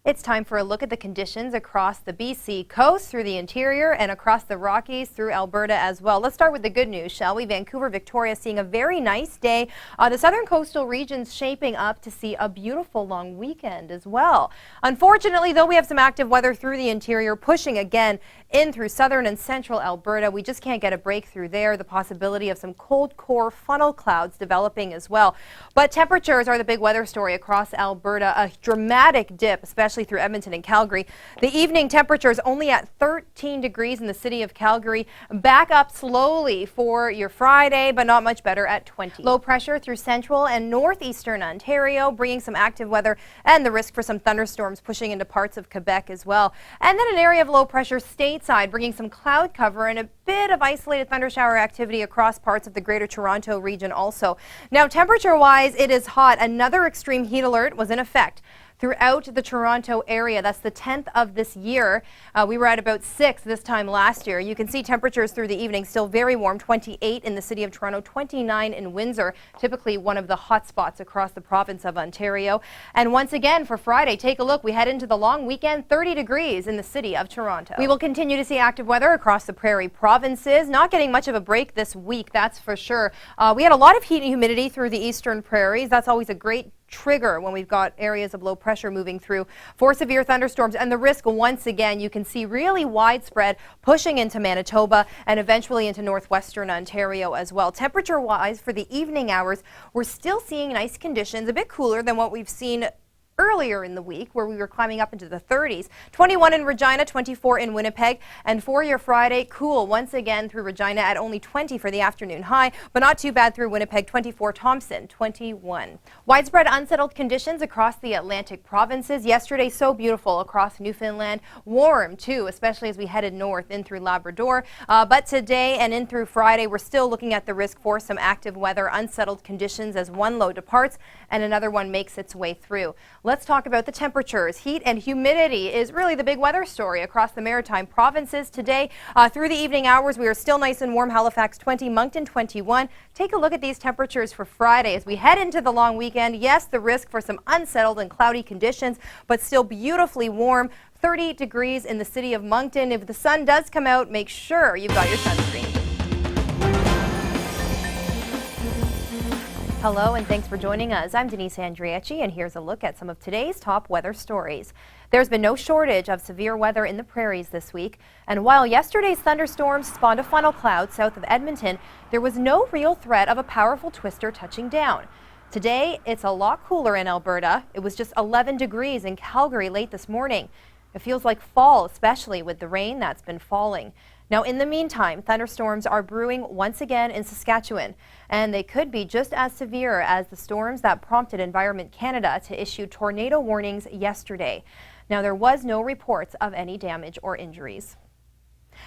It's time for a look at the conditions across the BC coast, through the interior, and across the Rockies, through Alberta as well. Let's start with the good news, shall we? Vancouver, Victoria seeing a very nice day. The southern coastal regions shaping up to see a beautiful long weekend as well. Unfortunately, though, we have some active weather through the interior, pushing again in through southern and central Alberta. We just can't get a breakthrough there. The possibility of some cold core funnel clouds developing as well. But temperatures are the big weather story across Alberta. A dramatic dip, especially through Edmonton and Calgary. The evening temperatures only at 13 degrees in the city of Calgary. Back up slowly for your Friday, but not much better at 20. Low pressure through central and northeastern Ontario, bringing some active weather and the risk for some thunderstorms pushing into parts of Quebec as well. And then an area of low pressure stateside, bringing some cloud cover and a bit of isolated thundershower activity across parts of the Greater Toronto region also. Now, temperature-wise, it is hot. Another extreme heat alert was in effect throughout the Toronto area. That's the 10th of this year. We were at about 6 this time last year. You can see temperatures through the evening still very warm, 28 in the city of Toronto, 29 in Windsor, typically one of the hot spots across the province of Ontario. And once again for Friday, take a look. We head into the long weekend, 30 degrees in the city of Toronto. We will continue to see active weather across the prairie provinces. Not getting much of a break this week, that's for sure. We had a lot of heat and humidity through the eastern prairies. That's always a great trigger when we've got areas of low pressure moving through for severe thunderstorms, and the risk once again you can see really widespread, pushing into Manitoba and eventually into northwestern Ontario as well. Temperature wise for the evening hours, we're still seeing nice conditions, a bit cooler than what we've seen earlier in the week where we were climbing up into the 30s. 21 in Regina, 24 in Winnipeg, and for your Friday, cool once again through Regina at only 20 for the afternoon high, but not too bad through Winnipeg, 24, Thompson, 21. Widespread unsettled conditions across the Atlantic provinces. Yesterday, so beautiful across Newfoundland. Warm, too, especially as we headed north in through Labrador. But today and in through Friday, we're still looking at the risk for some active weather, unsettled conditions as one low departs and another one makes its way through. Let's talk about the temperatures. Heat and humidity is really the big weather story across the maritime provinces today. Through the evening hours, we are still nice and warm. Halifax 20, Moncton 21. Take a look at these temperatures for Friday as we head into the long weekend. Yes, the risk for some unsettled and cloudy conditions, but still beautifully warm. 30 degrees in the city of Moncton. If the sun does come out, make sure you've got your sunscreen. Hello and thanks for joining us. I'm Denise Andreacchi and here's a look at some of today's top weather stories. There's been no shortage of severe weather in the prairies this week, and while yesterday's thunderstorms spawned a funnel cloud south of Edmonton, there was no real threat of a powerful twister touching down. Today, it's a lot cooler in Alberta. It was just 11 degrees in Calgary late this morning. It feels like fall, especially with the rain that's been falling. Now, in the meantime, thunderstorms are brewing once again in Saskatchewan, and they could be just as severe as the storms that prompted Environment Canada to issue tornado warnings yesterday. Now, there was no reports of any damage or injuries.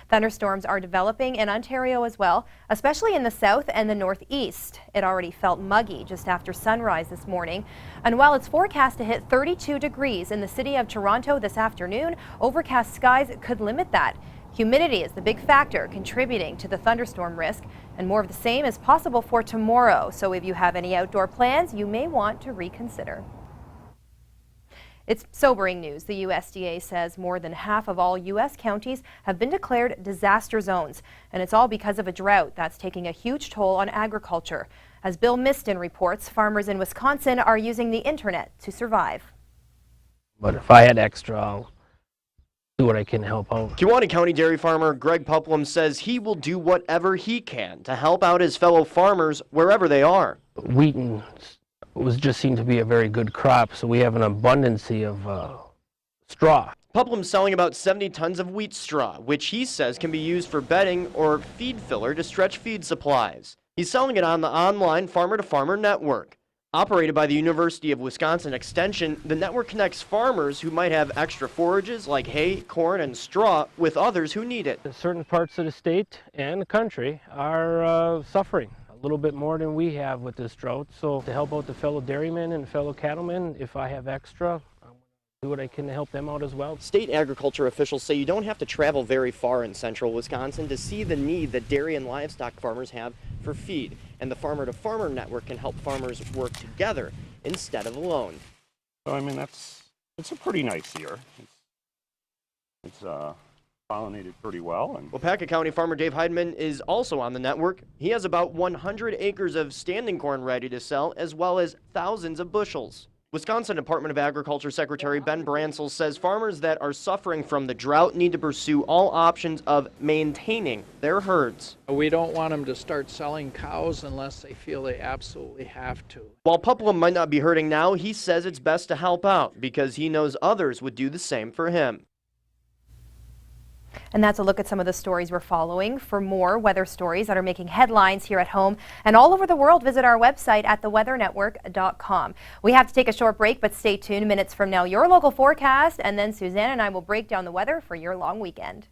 Thunderstorms are developing in Ontario as well, especially in the south and the northeast. It already felt muggy just after sunrise this morning. And while it's forecast to hit 32 degrees in the city of Toronto this afternoon, overcast skies could limit that. Humidity is the big factor contributing to the thunderstorm risk, and more of the same is possible for tomorrow. So if you have any outdoor plans, you may want to reconsider. It's sobering news. The USDA says more than half of all U.S. counties have been declared disaster zones, and it's all because of a drought that's taking a huge toll on agriculture. As Bill Miston reports, farmers in Wisconsin are using the internet to survive. But if I had extra, I'll do what I can to help out. Kewaunee County dairy farmer Greg Puplum says he will do whatever he can to help out his fellow farmers wherever they are. Wheat just seemed to be a very good crop, so we have an abundance of straw. Puplum's selling about 70 tons of wheat straw, which he says can be used for bedding or feed filler to stretch feed supplies. He's selling it on the online farmer-to-farmer network. Operated by the University of Wisconsin Extension, the network connects farmers who might have extra forages like hay, corn, and straw with others who need it. Certain parts of the state and the country are suffering a little bit more than we have with this drought. So to help out the fellow dairymen and fellow cattlemen, if I have extra, I'm going to do what I can to help them out as well. State agriculture officials say you don't have to travel very far in central Wisconsin to see the need that dairy and livestock farmers have for feed. And the farmer-to-farmer network can help farmers work together instead of alone. So, I mean, that's It's a pretty nice year. It's pollinated pretty well. And Wapaka County farmer Dave Heidemann is also on the network. He has about 100 acres of standing corn ready to sell, as well as thousands of bushels. Wisconsin Department of Agriculture Secretary Ben Bransel says farmers that are suffering from the drought need to pursue all options of maintaining their herds. We don't want them to start selling cows unless they feel they absolutely have to. While Puplum might not be herding now, he says it's best to help out because he knows others would do the same for him. And that's a look at some of the stories we're following. For more weather stories that are making headlines here at home and all over the world, visit our website at theweathernetwork.com. We have to take a short break, but stay tuned. Minutes from now, your local forecast, and then Suzanne and I will break down the weather for your long weekend.